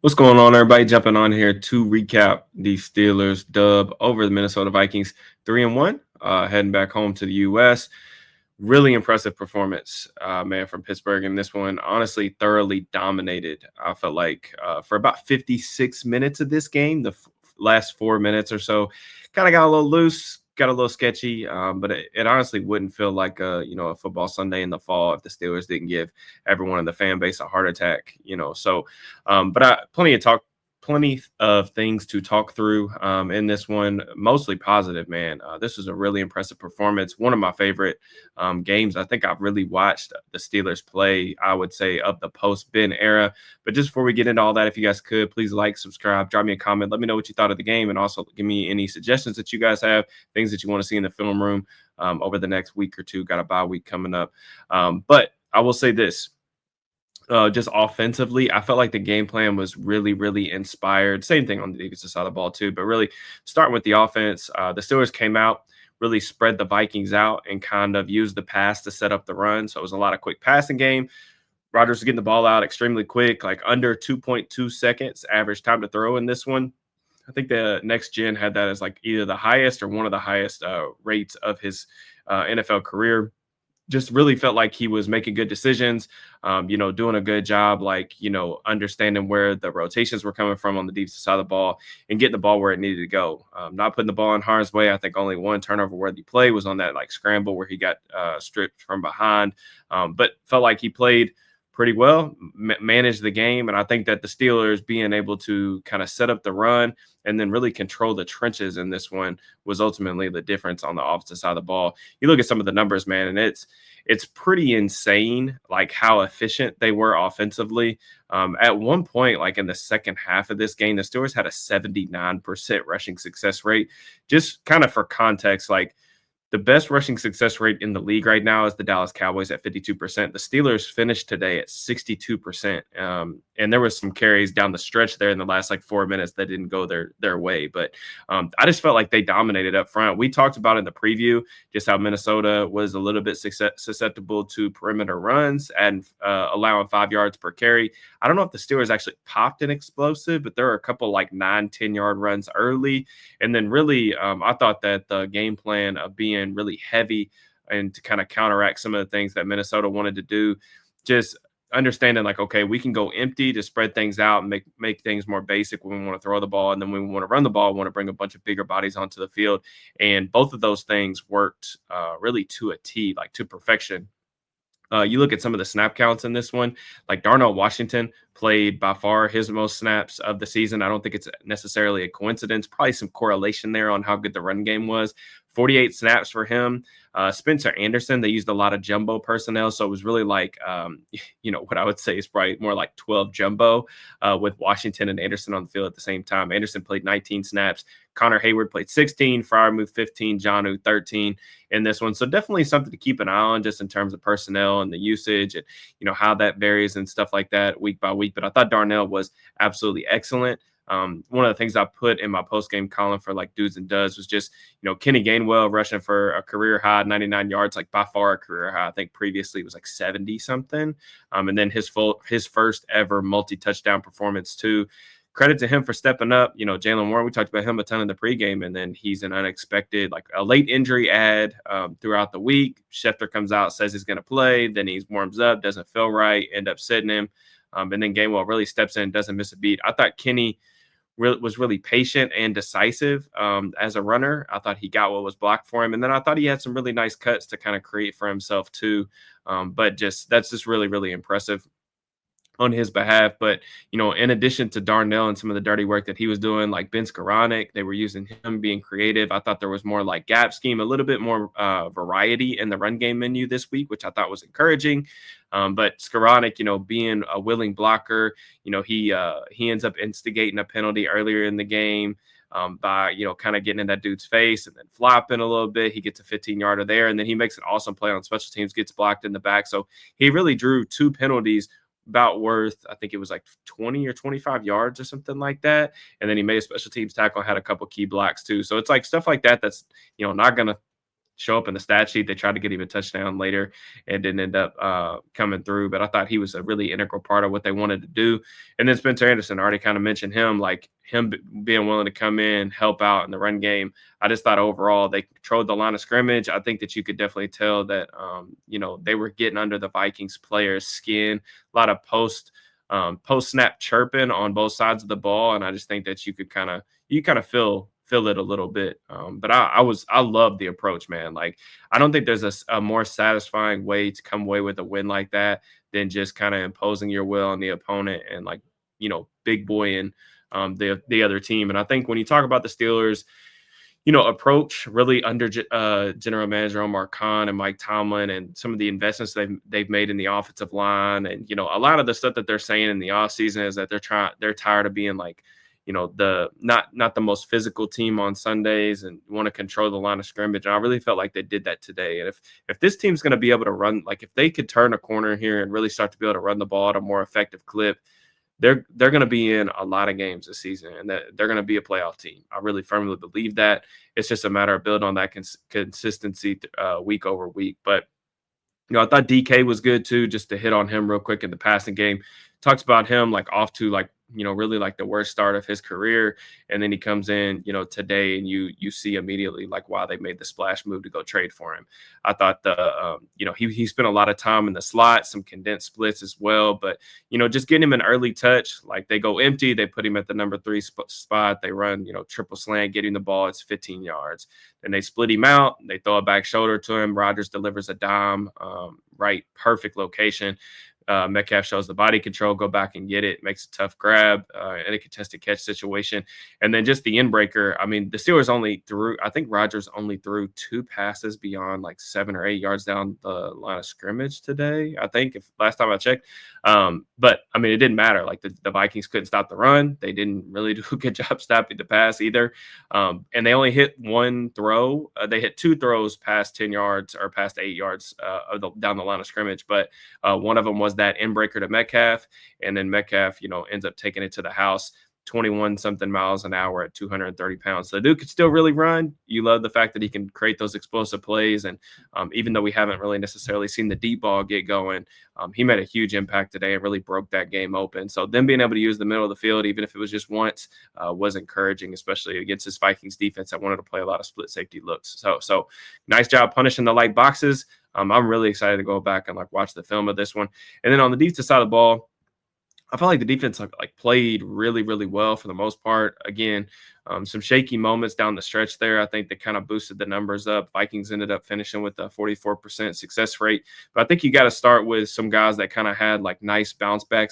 What's going on, everybody? Jumping on here to recap the Steelers dub over the Minnesota Vikings, 3-1, heading back home to the U.S. Really impressive performance, man, from Pittsburgh in this one. Honestly, thoroughly dominated. I felt like for about 56 minutes of this game, the last 4 minutes or so, kind of got a little loose, got a little sketchy. But it honestly wouldn't feel like a football Sunday in the fall if the Steelers didn't give everyone in the fan base a heart attack. So but plenty of things to talk through in this one, mostly positive, man. This was a really impressive performance. One of my favorite games I think I've really watched the Steelers play, I would say, of the post-Ben era. But just before we get into all that, if you guys could, please like, subscribe, drop me a comment. Let me know what you thought of the game, and also give me any suggestions that you guys have, things that you want to see in the film room over the next week or two. Got a bye week coming up. But I will say this. Just offensively, I felt like the game plan was really, really inspired. Same thing on the defensive side of the ball too, but really starting with the offense, the Steelers came out, really spread the Vikings out, and kind of used the pass to set up the run. So it was a lot of quick passing game. Rodgers was getting the ball out extremely quick, like under 2.2 seconds average time to throw in this one. I think the next gen had that as like either the highest or one of the highest rates of his NFL career. Just really felt like he was making good decisions, doing a good job, understanding where the rotations were coming from on the defensive side of the ball and getting the ball where it needed to go. Not putting the ball in harm's way. I think only one turnover worthy play was on that scramble where he got stripped from behind, but felt like he played pretty well, managed the game. And I think that the Steelers being able to kind of set up the run and then really control the trenches in this one was ultimately the difference on the offensive side of the ball. You look at some of the numbers, man, and it's pretty insane, like how efficient they were offensively. At one point, like in the second half of this game, the Steelers had a 79% rushing success rate. Just kind of for context, like the best rushing success rate in the league right now is the Dallas Cowboys at 52%. The Steelers finished today at 62%. And there was some carries down the stretch there in the last 4 minutes that didn't go their way. But I just felt like they dominated up front. We talked about in the preview just how Minnesota was a little bit susceptible to perimeter runs and allowing 5 yards per carry. I don't know if the Steelers actually popped an explosive, but there were a couple 9-10 yard runs early. And then really, I thought that the game plan of being really heavy and to kind of counteract some of the things that Minnesota wanted to do, just understanding okay, we can go empty to spread things out and make things more basic when we want to throw the ball. And then when we want to run the ball, we want to bring a bunch of bigger bodies onto the field. And both of those things worked really to a T, to perfection. You look at some of the snap counts in this one, like Darnell Washington played by far his most snaps of the season. I don't think it's necessarily a coincidence. Probably some correlation there on how good the run game was. 48 snaps for him. Spencer Anderson, they used a lot of jumbo personnel. So it was really what I would say is probably more like 12 jumbo with Washington and Anderson on the field at the same time. Anderson played 19 snaps. Connor Hayward played 16, Freiermuth 15, Jonnu 13 in this one. So definitely something to keep an eye on just in terms of personnel and the usage and, how that varies and stuff like that week by week. But I thought Darnell was absolutely excellent. One of the things I put in my post-game column for do's and does was just, Kenny Gainwell rushing for a career high 99 yards, by far a career high. I think previously it was 70 something. And then his first ever multi-touchdown performance too. Credit to him for stepping up. Jalen Warren, we talked about him a ton in the pregame, and then he's an unexpected, a late injury add throughout the week. Schefter comes out, says he's going to play. Then he warms up, doesn't feel right, end up sitting him. And then Gainwell really steps in, doesn't miss a beat. I thought Kenny was really patient and decisive as a runner. I thought he got what was blocked for him. And then I thought he had some really nice cuts to kind of create for himself too. But that's just really, really impressive on his behalf. But, in addition to Darnell and some of the dirty work that he was doing, like Ben Skoranek, they were using him being creative. I thought there was more gap scheme, a little bit more variety in the run game menu this week, which I thought was encouraging. But Skoranek, being a willing blocker, he ends up instigating a penalty earlier in the game by, kind of getting in that dude's face and then flopping a little bit. He gets a 15-yarder there, and then he makes an awesome play on special teams, gets blocked in the back. So he really drew 2 penalties about worth, I think it was 20 or 25 yards or something like that. And then he made a special teams tackle, had a couple key blocks too. So it's stuff like that that's, not going to show up in the stat sheet. They tried to get him a touchdown later and didn't end up coming through. But I thought he was a really integral part of what they wanted to do. And then Spencer Anderson, I already kind of mentioned him, like him being willing to come in, help out in the run game. I just thought overall they controlled the line of scrimmage. I think that you could definitely tell that, they were getting under the Vikings players' skin. A lot of post snap chirping on both sides of the ball, and I just think that you kind of feel it a little bit. But I love the approach, man. Like I don't think there's a more satisfying way to come away with a win like that than just kind of imposing your will on the opponent and like big boy and the other team. And I think when you talk about the Steelers, approach really under general manager Omar Khan and Mike Tomlin and some of the investments they've made in the offensive line. And, a lot of the stuff that they're saying in the offseason is that they're tired of being like, the not the most physical team on Sundays and want to control the line of scrimmage. And I really felt like they did that today. And if this team's going to be able to run, like if they could turn a corner here and really start to be able to run the ball at a more effective clip, they're going to be in a lot of games this season, and that they're going to be a playoff team. I really firmly believe that. It's just a matter of building on that consistency week over week. But I thought DK was good too. Just to hit on him real quick in the passing game, talks about him like off to like really like the worst start of his career, and then he comes in today, and you see immediately like why they made the splash move to go trade for him. I thought he spent a lot of time in the slot, some condensed splits as well, but just getting him an early touch, like they go empty, they put him at the number 3 spot, they run triple slant, getting the ball, it's 15 yards. Then they split him out, they throw a back shoulder to him. Rodgers delivers a dime, right, perfect location. Metcalf shows the body control, go back and get it, makes a tough grab in a contested catch situation. And then just the end breaker. I mean, the Steelers I think Rodgers only threw 2 passes beyond like 7 or 8 yards down the line of scrimmage today, I think, if last time I checked. But I mean, it didn't matter. Like the Vikings couldn't stop the run. They didn't really do a good job stopping the pass either. And they only hit one throw. They hit 2 throws past 10 yards or past 8 yards down the line of scrimmage. But one of them was that end breaker to Metcalf, and then Metcalf, ends up taking it to the house, 21 something miles an hour at 230 pounds. So the dude could still really run. You love the fact that he can create those explosive plays. And even though we haven't really necessarily seen the deep ball get going, he made a huge impact today and really broke that game open. So them being able to use the middle of the field, even if it was just once, was encouraging, especially against this Vikings defense that wanted to play a lot of split safety looks. So nice job punishing the light boxes. I'm really excited to go back and like watch the film of this one. And then on the defensive side of the ball, I felt like the defense like played really, really well for the most part. Again, some shaky moments down the stretch there. I think they kind of boosted the numbers up. Vikings ended up finishing with a 44% success rate. But I think you got to start with some guys that kind of had like nice bounce back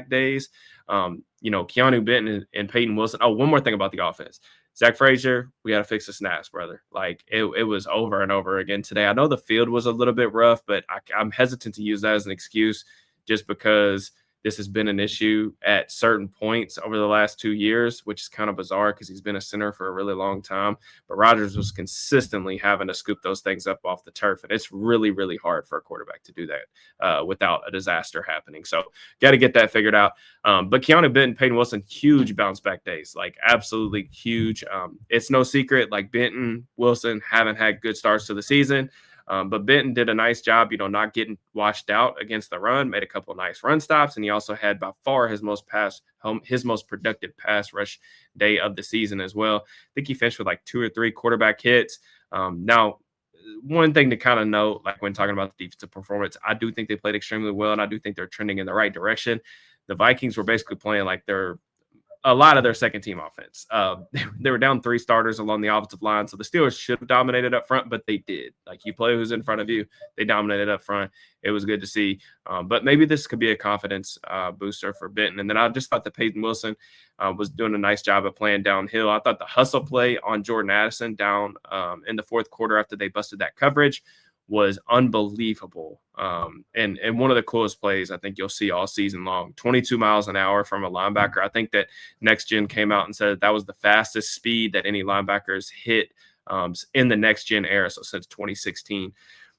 days. Keanu Benton and Peyton Wilson. Oh, one more thing about the offense. Zach Frazier, we got to fix the snaps, brother. Like it was over and over again today. I know the field was a little bit rough, but I'm hesitant to use that as an excuse just because this has been an issue at certain points over the last 2 years, which is kind of bizarre because he's been a center for a really long time. But Rodgers was consistently having to scoop those things up off the turf. And it's really, really hard for a quarterback to do that without a disaster happening. So got to get that figured out. But Keanu Benton, Peyton Wilson, huge bounce back days, like absolutely huge. It's no secret, like Benton, Wilson haven't had good starts to the season. But Benton did a nice job, not getting washed out against the run, made a couple of nice run stops, and he also had by far his most productive pass rush day of the season as well. I think he finished with like 2 or 3 quarterback hits. Now, one thing to kind of note, like when talking about the defensive performance, I do think they played extremely well, and I do think they're trending in the right direction. The Vikings were basically playing like a lot of their second team offense. They were down 3 starters along the offensive line. So the Steelers should have dominated up front, but they did. Like you play who's in front of you, they dominated up front. It was good to see. But maybe this could be a confidence booster for Benton. And then I just thought that Peyton Wilson was doing a nice job of playing downhill. I thought the hustle play on Jordan Addison down in the 4th quarter after they busted that coverage was unbelievable. And one of the coolest plays I think you'll see all season long, 22 miles an hour from a linebacker. I think that Next Gen came out and said that was the fastest speed that any linebackers hit in the Next Gen era, so since 2016.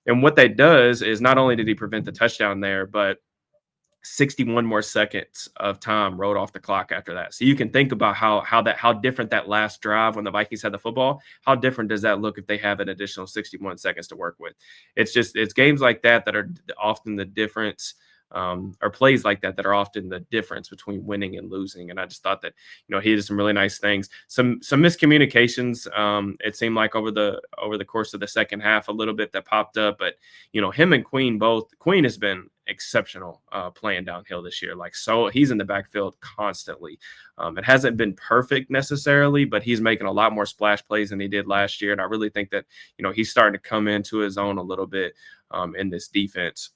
And what that does is not only did he prevent the touchdown there, but 61 more seconds of time rode off the clock after that. So you can think about how different that last drive when the Vikings had the football, how different does that look if they have an additional 61 seconds to work with? It's games like that that are often the difference, or plays like that that are often the difference between winning and losing. And I just thought that he did some really nice things. Some miscommunications. It seemed like over the course of the second half a little bit that popped up, but him and Queen has been exceptional playing downhill this year. Like, so he's in the backfield constantly. It hasn't been perfect necessarily, but he's making a lot more splash plays than he did last year. And I really think that, he's starting to come into his own a little bit in this defense.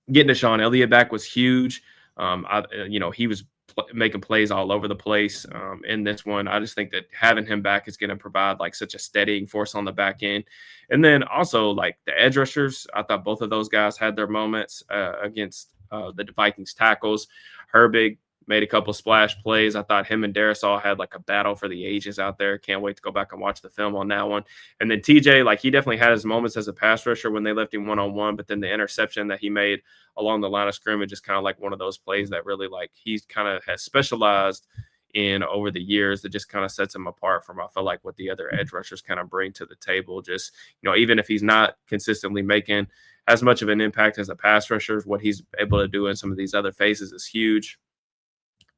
Getting Deshaun Elliott back was huge. He was making plays all over the place in this one. I just think that having him back is going to provide like such a steadying force on the back end. And then also like the edge rushers, I thought both of those guys had their moments against the Vikings tackles. Herbig made a couple splash plays. I thought him and Darisaw had like a battle for the ages out there. Can't wait to go back and watch the film on that one. And then TJ, like he definitely had his moments as a pass rusher when they left him one-on-one, but then the interception that he made along the line of scrimmage is kind of like one of those plays that really like he's kind of has specialized in over the years that just kind of sets him apart from I feel like what the other edge rushers kind of bring to the table. Just even if he's not consistently making as much of an impact as a pass rusher, what he's able to do in some of these other phases is huge.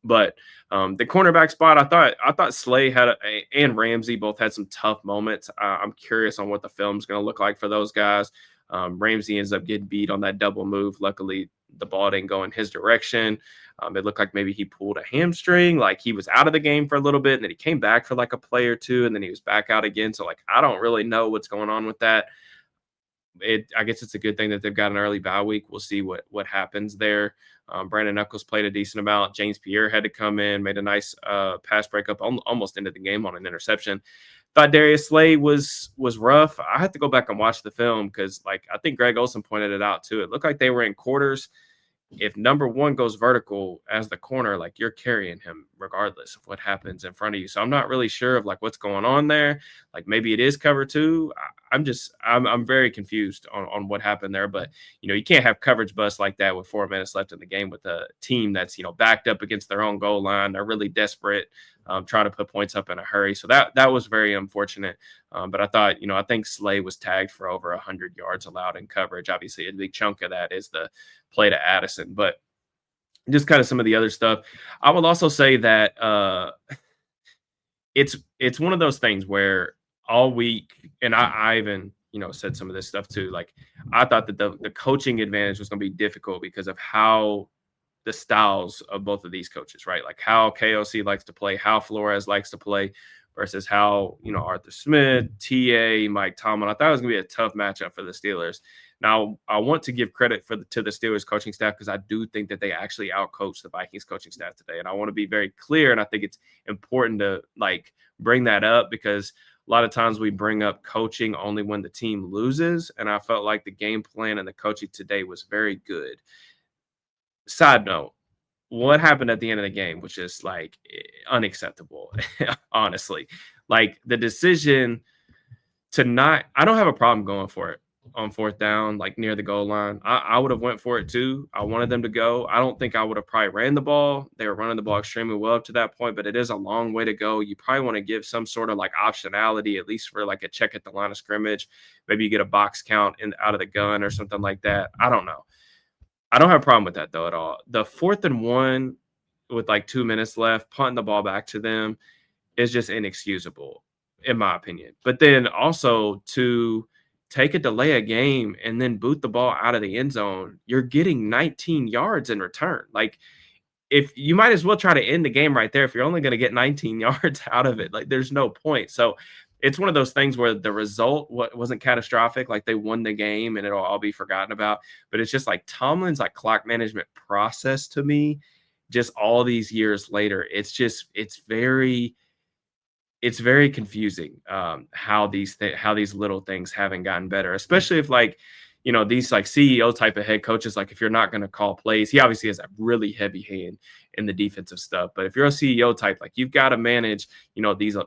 But the cornerback spot, I thought Slay and Ramsey both had some tough moments. I'm curious on what the film's going to look like for those guys. Ramsey ends up getting beat on that double move. Luckily, the ball didn't go in his direction. It looked like maybe he pulled a hamstring, like he was out of the game for a little bit, and then he came back for like a play or two, and then he was back out again. So like I don't really know what's going on with that. I guess it's a good thing that they've got an early bye week. We'll see what happens there. Brandon Knuckles played a decent amount. James Pierre had to come in, made a nice pass breakup, almost ended the game on an interception. Thought Darius Slay was rough. I had to go back and watch the film because, like, I think Greg Olson pointed it out too. It looked like they were in quarters. If number one goes vertical as the corner, like you're carrying him regardless of what happens in front of you. So I'm not really sure of like what's going on there. Like maybe it is cover two. I'm very confused on what happened there. But you can't have coverage bust like that with 4 minutes left in the game with a team that's backed up against their own goal line. They're really desperate, trying to put points up in a hurry. So that was very unfortunate. But I thought, I think Slay was tagged for over 100 yards allowed in coverage. Obviously, a big chunk of that is the play to Addison, but just kind of some of the other stuff. I will also say that it's one of those things where all week, and I even said some of this stuff too. Like I thought that the coaching advantage was going to be difficult because of how the styles of both of these coaches, right? Like how KOC likes to play, how Flores likes to play versus how, Arthur Smith, TA, Mike Tomlin. I thought it was going to be a tough matchup for the Steelers. Now, I want to give credit to the Steelers coaching staff because I do think that they actually outcoached the Vikings coaching staff today. And I want to be very clear. And I think it's important to like bring that up because a lot of times we bring up coaching only when the team loses. And I felt like the game plan and the coaching today was very good. Side note, what happened at the end of the game was just like unacceptable, honestly. Like the decision to not, I don't have a problem going for it on fourth down, like near the goal line. I would have went for it too. I wanted them to go. I don't think I would have probably ran the ball. They were running the ball extremely well up to that point, but it is a long way to go. You probably want to give some sort of like optionality, at least for like a check at the line of scrimmage. Maybe you get a box count out of the gun or something like that. I don't know. I don't have a problem with that though at all. The 4th and 1 with like 2 minutes left, punting the ball back to them is just inexcusable, in my opinion. But then also to take a delay a game and then boot the ball out of the end zone, you're getting 19 yards in return. Like if you might as well try to end the game right there if you're only going to get 19 yards out of it. Like there's no point. So it's one of those things where the result wasn't catastrophic. Like they won the game and it'll all be forgotten about. But it's just like Tomlin's like clock management process to me, just all these years later, it's very confusing how these little things haven't gotten better, especially if like these like CEO type of head coaches, like if you're not going to call plays, he obviously has a really heavy hand in the defensive stuff, but if you're a CEO type, like you've got to manage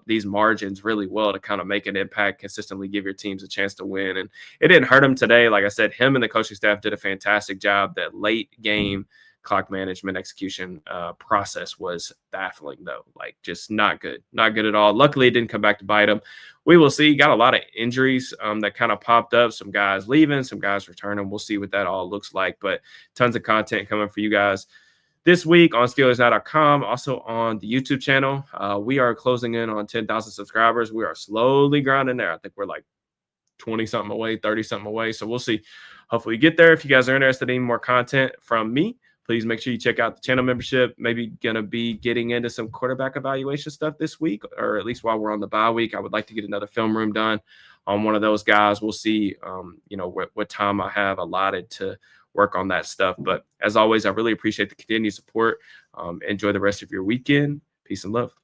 these margins really well to kind of make an impact, consistently give your teams a chance to win. And it didn't hurt him today. Like I said, him and the coaching staff did a fantastic job. That late game clock management execution process was baffling, though. Like, just not good, not good at all. Luckily, it didn't come back to bite him. We will see. Got a lot of injuries that kind of popped up. Some guys leaving, some guys returning. We'll see what that all looks like. But tons of content coming for you guys this week on SteelersNow.com, also on the YouTube channel. We are closing in on 10,000 subscribers. We are slowly grinding there. I think we're like 20 something away, 30 something away. So we'll see. Hopefully, get there. If you guys are interested in more content from me, please make sure you check out the channel membership. Maybe going to be getting into some quarterback evaluation stuff this week, or at least while we're on the bye week. I would like to get another film room done on one of those guys. We'll see, what time I have allotted to work on that stuff. But as always, I really appreciate the continued support. Enjoy the rest of your weekend. Peace and love.